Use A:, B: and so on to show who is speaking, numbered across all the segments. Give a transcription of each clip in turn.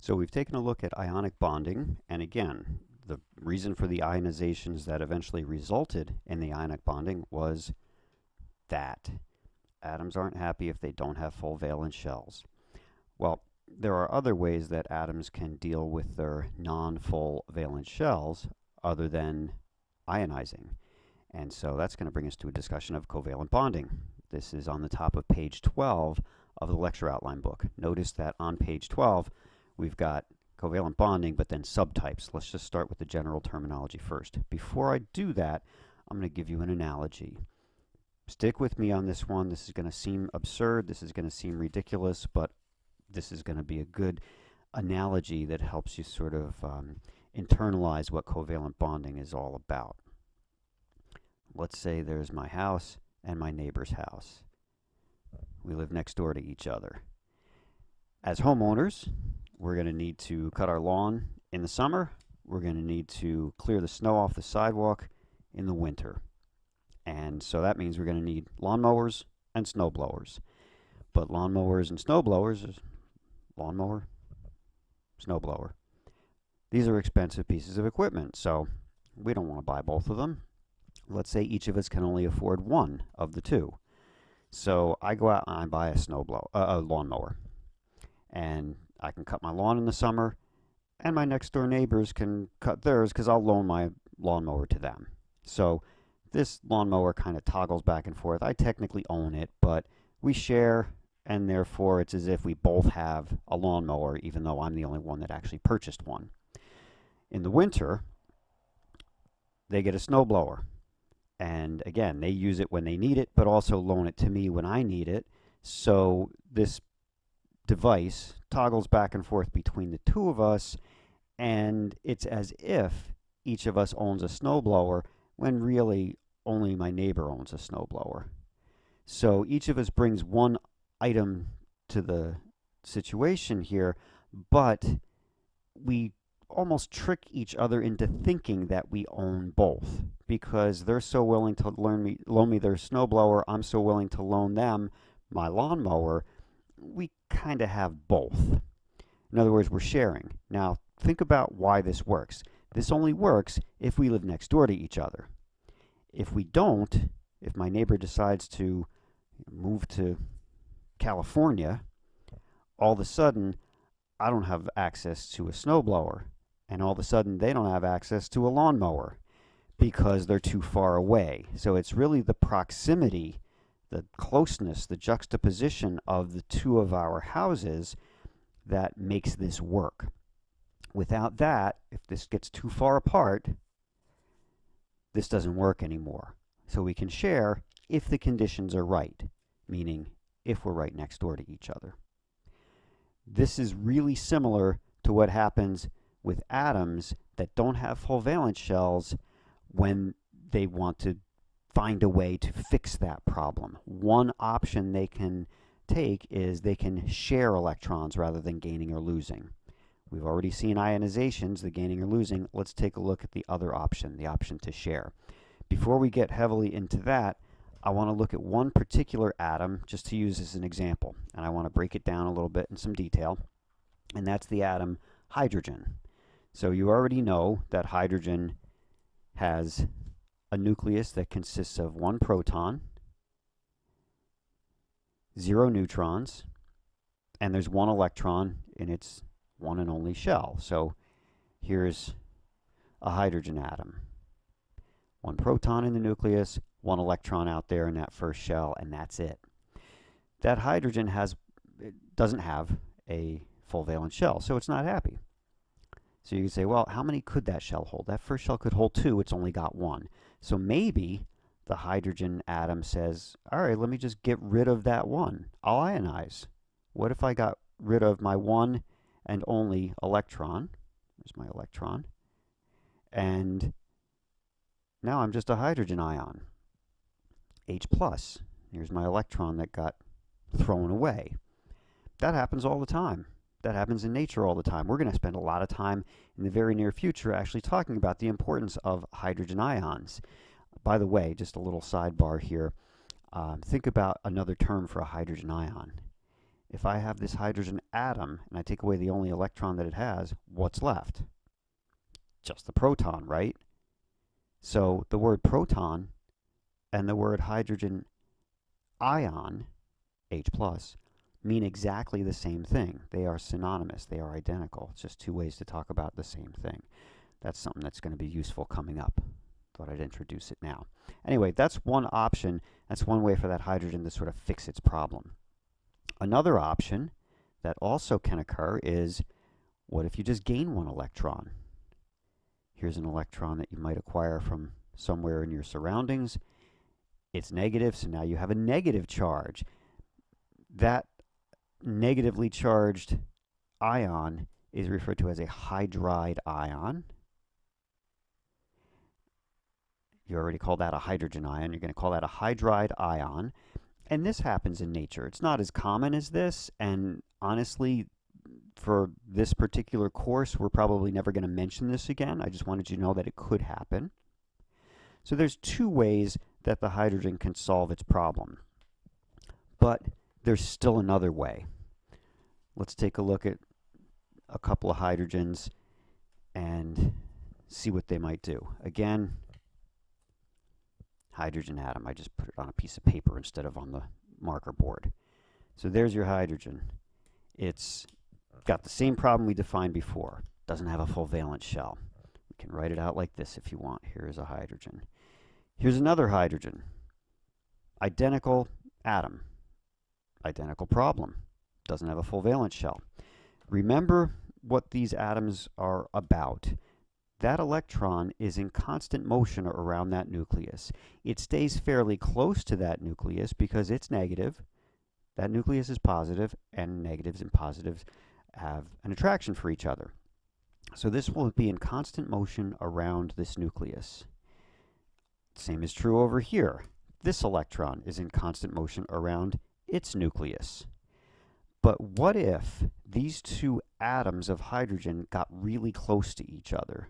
A: So we've taken a look at ionic bonding, and again, the reason for the ionizations that eventually resulted in the ionic bonding was that atoms aren't happy if they don't have full valence shells. Well, there are other ways that atoms can deal with their non-full valence shells other than ionizing. And so that's going to bring us to a discussion of covalent bonding. This is on the top of page 12 of the lecture outline book. Notice that on page 12, we've got covalent bonding, but then subtypes. Let's just start with the general terminology first. Before I do that, I'm going to give you an analogy. Stick with me on this one. This is going to seem absurd. This is going to seem ridiculous, but this is going to be a good analogy that helps you sort of internalize what covalent bonding is all about. Let's say there's my house and my neighbor's house. We live next door to each other. As homeowners, we're going to need to cut our lawn in the summer. We're going to need to clear the snow off the sidewalk in the winter. And so that means we're going to need lawnmowers and snow blowers. But lawnmowers and snow blowers is lawnmower, snow blower. These are expensive pieces of equipment, so we don't want to buy both of them. Let's say each of us can only afford one of the two. So I go out and I buy a lawnmower. And I can cut my lawn in the summer, and my next door neighbors can cut theirs because I'll loan my lawnmower to them. So this lawnmower kind of toggles back and forth. I technically own it, but we share, and therefore it's as if we both have a lawnmower, even though I'm the only one that actually purchased one. In the winter, they get a snowblower. And again, they use it when they need it, but also loan it to me when I need it. So this device toggles back and forth between the two of us, and it's as if each of us owns a snowblower when really only my neighbor owns a snowblower. So each of us brings one item to the situation here, but we almost trick each other into thinking that we own both, because they're so willing to loan me their snowblower, I'm so willing to loan them my lawnmower. We kind of have both. In other words, we're sharing. Now, think about why this works. This only works if we live next door to each other. If we don't, if my neighbor decides to move to California, all of a sudden, I don't have access to a snowblower. And all of a sudden, they don't have access to a lawnmower because they're too far away. So it's really the proximity, the closeness, the juxtaposition of the two of our houses that makes this work. Without that, if this gets too far apart, this doesn't work anymore. So we can share if the conditions are right, meaning if we're right next door to each other. This is really similar to what happens with atoms that don't have full valence shells when they want to find a way to fix that problem. One option they can take is they can share electrons rather than gaining or losing. We've already seen ionizations, the gaining or losing. Let's take a look at the other option, the option to share. Before we get heavily into that, I want to look at one particular atom just to use as an example, and I want to break it down a little bit in some detail, and that's the atom hydrogen. So you already know that hydrogen has a nucleus that consists of one proton, 0 neutrons, and there's one electron in its one and only shell. So here's a hydrogen atom. One proton in the nucleus, one electron out there in that first shell, and that's it. That hydrogen doesn't have a full valence shell, so it's not happy. So you can say, well, how many could that shell hold? That first shell could hold 2, it's only got 1. So maybe the hydrogen atom says, all right, let me just get rid of that 1. I'll ionize. What if I got rid of my one and only electron? There's my electron. And now I'm just a hydrogen ion. H+. Here's my electron that got thrown away. That happens all the time. That happens in nature all the time. We're going to spend a lot of time in the very near future actually talking about the importance of hydrogen ions. By the way, just a little sidebar here. Think about another term for a hydrogen ion. If I have this hydrogen atom and I take away the only electron that it has, what's left? Just the proton, right? So the word proton and the word hydrogen ion, H+, mean exactly the same thing. They are synonymous. They are identical. It's just two ways to talk about the same thing. That's something that's going to be useful coming up. Thought I'd introduce it now. Anyway, that's one option. That's one way for that hydrogen to sort of fix its problem. Another option that also can occur is, what if you just gain one electron? Here's an electron that you might acquire from somewhere in your surroundings. It's negative, so now you have a negative charge. That negatively charged ion is referred to as a hydride ion. You already called that a hydrogen ion. You're going to call that a hydride ion. And this happens in nature. It's not as common as this, and honestly, for this particular course, we're probably never going to mention this again. I just wanted you to know that it could happen. So there's two ways that the hydrogen can solve its problem. But there's still another way. Let's take a look at a couple of hydrogens and see what they might do. Again, hydrogen atom. I just put it on a piece of paper instead of on the marker board. So there's your hydrogen. It's got the same problem we defined before. Doesn't have a full valence shell. We can write it out like this if you want. Here's a hydrogen. Here's another hydrogen. Identical atom. Identical problem. Doesn't have a full valence shell. Remember what these atoms are about. That electron is in constant motion around that nucleus. It stays fairly close to that nucleus because it's negative. That nucleus is positive, and negatives and positives have an attraction for each other. So this will be in constant motion around this nucleus. Same is true over here. This electron is in constant motion around its nucleus. But what if these two atoms of hydrogen got really close to each other?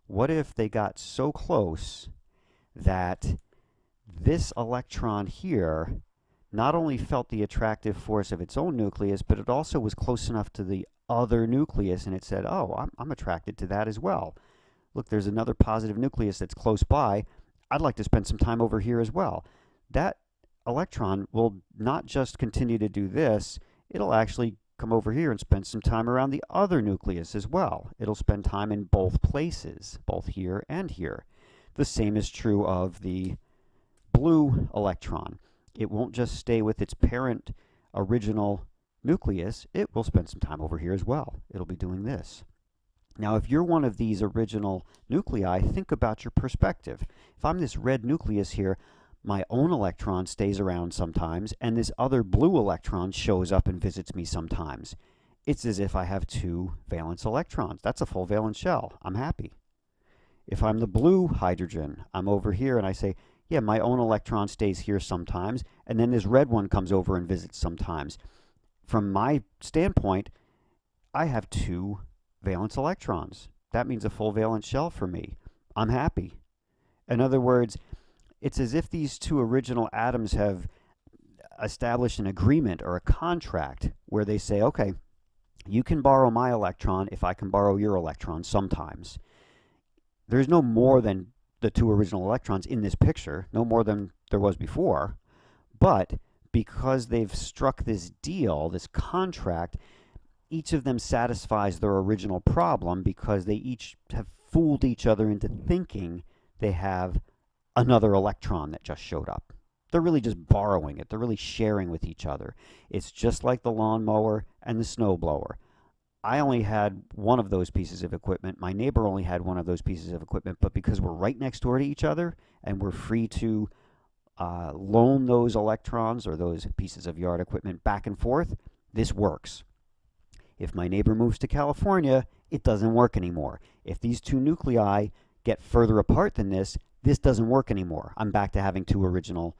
A: What if they got so close that this electron here not only felt the attractive force of its own nucleus, but it also was close enough to the other nucleus, and it said, oh, I'm attracted to that as well. Look, there's another positive nucleus that's close by. I'd like to spend some time over here as well. That electron will not just continue to do this, it'll actually come over here and spend some time around the other nucleus as well. It'll spend time in both places, both here and here. The same is true of the blue electron. It won't just stay with its parent original nucleus, it will spend some time over here as well. It'll be doing this. Now, if you're one of these original nuclei, think about your perspective. If I'm this red nucleus here, my own electron stays around sometimes, and this other blue electron shows up and visits me sometimes. It's as if I have two valence electrons. That's a full valence shell. I'm happy. If I'm the blue hydrogen, I'm over here and I say, yeah, my own electron stays here sometimes, and then this red one comes over and visits sometimes. From my standpoint, I have two valence electrons. That means a full valence shell for me. I'm happy. In other words, it's as if these two original atoms have established an agreement or a contract where they say, okay, you can borrow my electron if I can borrow your electron sometimes. There's no more than the two original electrons in this picture, no more than there was before, but because they've struck this deal, this contract, each of them satisfies their original problem because they each have fooled each other into thinking they have another electron that just showed up. They're really just borrowing it. They're really sharing with each other. It's just like the lawnmower and the snowblower. I only had one of those pieces of equipment. My neighbor only had one of those pieces of equipment, but because we're right next door to each other and we're free to loan those electrons or those pieces of yard equipment back and forth, this works. If my neighbor moves to California, it doesn't work anymore. If these two nuclei get further apart than this doesn't work anymore. I'm back to having two original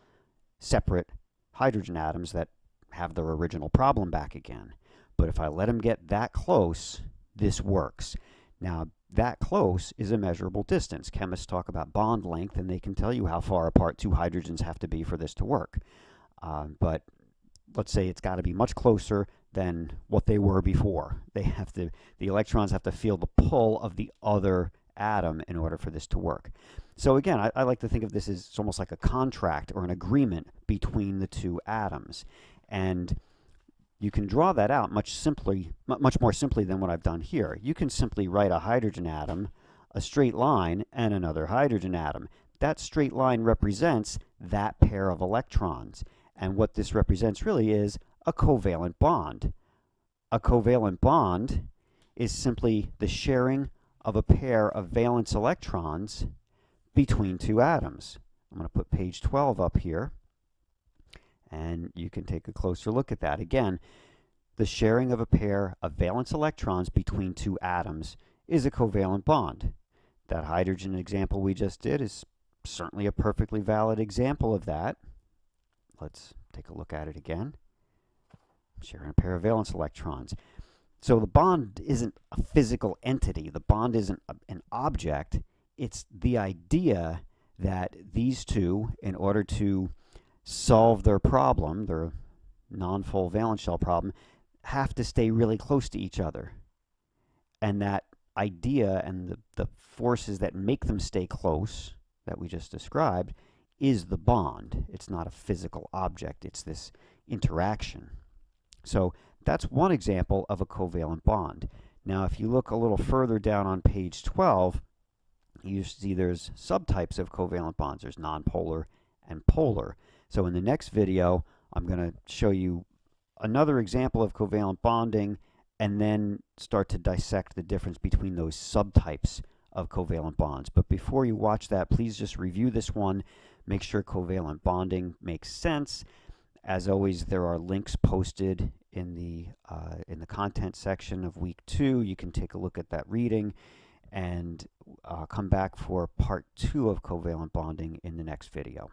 A: separate hydrogen atoms that have their original problem back again. But if I let them get that close, this works. Now, that close is a measurable distance. Chemists talk about bond length, and they can tell you how far apart two hydrogens have to be for this to work. But let's say it's got to be much closer than what they were before. The electrons have to feel the pull of the other atom in order for this to work. So again, I like to think of this as it's almost like a contract or an agreement between the two atoms. And you can draw that out much more simply than what I've done here. You can simply write a hydrogen atom, a straight line, and another hydrogen atom. That straight line represents that pair of electrons. And what this represents really is a covalent bond. A covalent bond is simply the sharing of a pair of valence electrons between two atoms. I'm going to put page 12 up here, and you can take a closer look at that. Again, the sharing of a pair of valence electrons between two atoms is a covalent bond. That hydrogen example we just did is certainly a perfectly valid example of that. Let's take a look at it again. Sharing a pair of valence electrons. So the bond isn't a physical entity. The bond isn't an object. It's the idea that these two, in order to solve their problem, their non-full valence shell problem, have to stay really close to each other. And that idea and the forces that make them stay close, that we just described, is the bond. It's not a physical object. It's this interaction. So that's one example of a covalent bond. Now, if you look a little further down on page 12, you see there's subtypes of covalent bonds. There's nonpolar and polar. So in the next video, I'm going to show you another example of covalent bonding and then start to dissect the difference between those subtypes of covalent bonds. But before you watch that, please just review this one. Make sure covalent bonding makes sense. As always, there are links posted in the content section of week 2. You can take a look at that reading and come back for part 2 of covalent bonding in the next video.